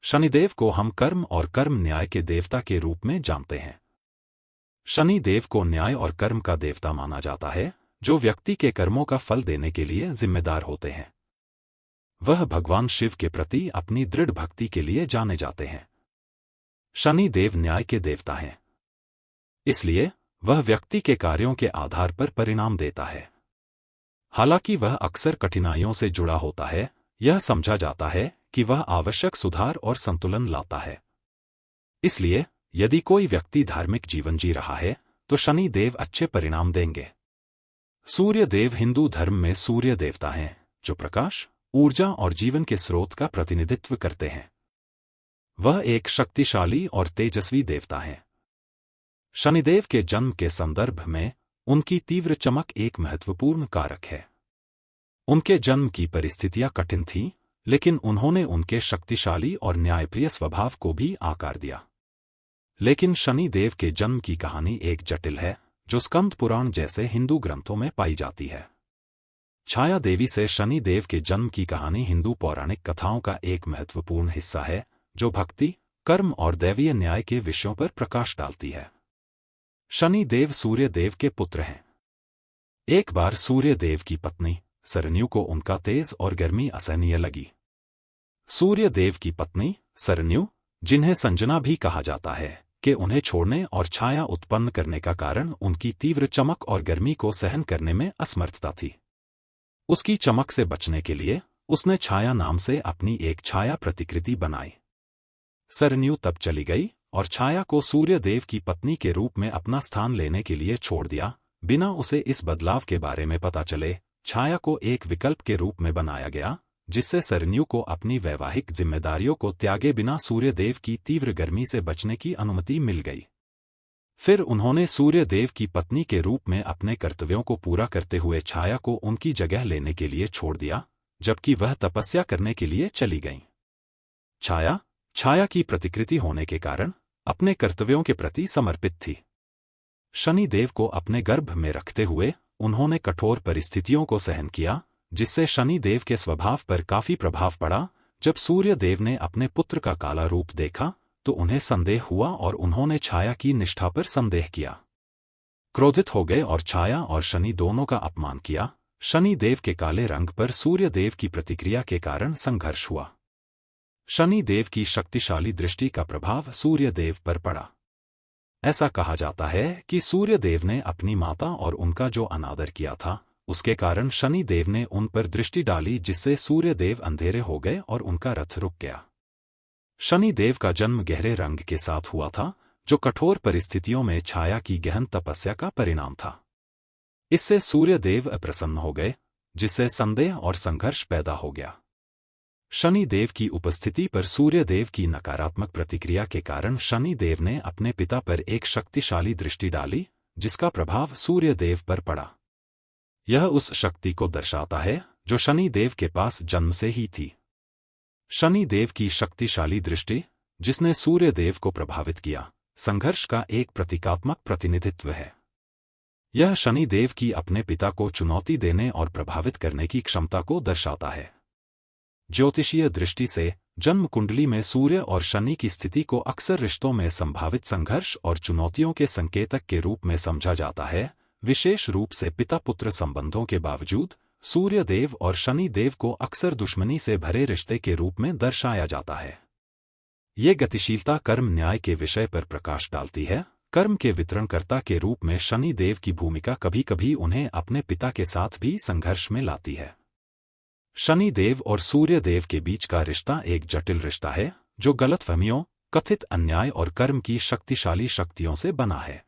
शनिदेव को हम कर्म और कर्म न्याय के देवता के रूप में जानते हैं। शनि देव को न्याय और कर्म का देवता माना जाता है, जो व्यक्ति के कर्मों का फल देने के लिए जिम्मेदार होते हैं। वह भगवान शिव के प्रति अपनी दृढ़ भक्ति के लिए जाने जाते हैं। शनि देव न्याय के देवता हैं, इसलिए वह व्यक्ति के कार्यों के आधार पर परिणाम देता है। हालांकि वह अक्सर कठिनाइयों से जुड़ा होता है, यह समझा जाता है कि वह आवश्यक सुधार और संतुलन लाता है। इसलिए यदि कोई व्यक्ति धार्मिक जीवन जी रहा है तो शनि देव अच्छे परिणाम देंगे। सूर्य देव हिंदू धर्म में सूर्य देवता हैं, जो प्रकाश, ऊर्जा और जीवन के स्रोत का प्रतिनिधित्व करते हैं। वह एक शक्तिशाली और तेजस्वी देवता हैं। शनिदेव के जन्म के संदर्भ में उनकी तीव्र चमक एक महत्वपूर्ण कारक है। उनके जन्म की परिस्थितियां कठिन थीं, लेकिन उन्होंने उनके शक्तिशाली और न्यायप्रिय स्वभाव को भी आकार दिया। लेकिन शनि देव के जन्म की कहानी एक जटिल है, जो स्कंद पुराण जैसे हिंदू ग्रंथों में पाई जाती है। छाया देवी से शनि देव के जन्म की कहानी हिंदू पौराणिक कथाओं का एक महत्वपूर्ण हिस्सा है, जो भक्ति, कर्म और दैवीय न्याय के विषयों पर प्रकाश डालती है। शनि देव सूर्य देव के पुत्र हैं। एक बार सूर्य देव की पत्नी सरन्यू को उनका तेज और गर्मी असहनीय लगी। सूर्य देव की पत्नी सरन्यू, जिन्हें संजना भी कहा जाता है, कि उन्हें छोड़ने और छाया उत्पन्न करने का कारण उनकी तीव्र चमक और गर्मी को सहन करने में असमर्थता थी। उसकी चमक से बचने के लिए उसने छाया नाम से अपनी एक छाया प्रतिकृति बनाई। सरन्यू तब चली गई और छाया को सूर्य देव की पत्नी के रूप में अपना स्थान लेने के लिए छोड़ दिया, बिना उसे इस बदलाव के बारे में पता चले। छाया को एक विकल्प के रूप में बनाया गया, जिससे सरन्यू को अपनी वैवाहिक जिम्मेदारियों को त्यागे बिना सूर्य देव की तीव्र गर्मी से बचने की अनुमति मिल गई। फिर उन्होंने सूर्य देव की पत्नी के रूप में अपने कर्तव्यों को पूरा करते हुए छाया को उनकी जगह लेने के लिए छोड़ दिया, जबकि वह तपस्या करने के लिए चली गईं। छाया की प्रतिकृति होने के कारण अपने कर्तव्यों के प्रति समर्पित थी। शनि देव को अपने गर्भ में रखते हुए उन्होंने कठोर परिस्थितियों को सहन किया, जिससे शनि देव के स्वभाव पर काफी प्रभाव पड़ा। जब सूर्य देव ने अपने पुत्र का काला रूप देखा तो उन्हें संदेह हुआ और उन्होंने छाया की निष्ठा पर संदेह किया। क्रोधित हो गए और छाया और शनि दोनों का अपमान किया। शनि देव के काले रंग पर सूर्य देव की प्रतिक्रिया के कारण संघर्ष हुआ। शनि देव की शक्तिशाली दृष्टि का प्रभाव सूर्य देव पर पड़ा। ऐसा कहा जाता है कि सूर्य देव ने अपनी माता और उनका जो अनादर किया था, उसके कारण शनि देव ने उन पर दृष्टि डाली, जिससे सूर्य देव अंधेरे हो गए और उनका रथ रुक गया। शनि देव का जन्म गहरे रंग के साथ हुआ था, जो कठोर परिस्थितियों में छाया की गहन तपस्या का परिणाम था। इससे सूर्य देव अप्रसन्न हो गए, जिससे संदेह और संघर्ष पैदा हो गया। शनि देव की उपस्थिति पर सूर्य देव की नकारात्मक प्रतिक्रिया के कारण शनि देव ने अपने पिता पर एक शक्तिशाली दृष्टि डाली, जिसका प्रभाव सूर्य देव पर पड़ा। यह उस शक्ति को दर्शाता है जो शनि देव के पास जन्म से ही थी। शनि देव की शक्तिशाली दृष्टि, जिसने सूर्य देव को प्रभावित किया, संघर्ष का एक प्रतीकात्मक प्रतिनिधित्व है। यह शनि देव की अपने पिता को चुनौती देने और प्रभावित करने की क्षमता को दर्शाता है। ज्योतिषीय दृष्टि से जन्म कुंडली में सूर्य और शनि की स्थिति को अक्सर रिश्तों में संभावित संघर्ष और चुनौतियों के संकेतक के रूप में समझा जाता है। विशेष रूप से पिता पुत्र संबंधों के बावजूद सूर्य देव और शनि देव को अक्सर दुश्मनी से भरे रिश्ते के रूप में दर्शाया जाता है। ये गतिशीलता कर्म न्याय के विषय पर प्रकाश डालती है। कर्म के वितरणकर्ता के रूप में शनि देव की भूमिका कभी कभी उन्हें अपने पिता के साथ भी संघर्ष में लाती है। शनि देव और सूर्य देव के बीच का रिश्ता एक जटिल रिश्ता है, जो गलतफहमियों, कथित अन्याय और कर्म की शक्तिशाली शक्तियों से बना है।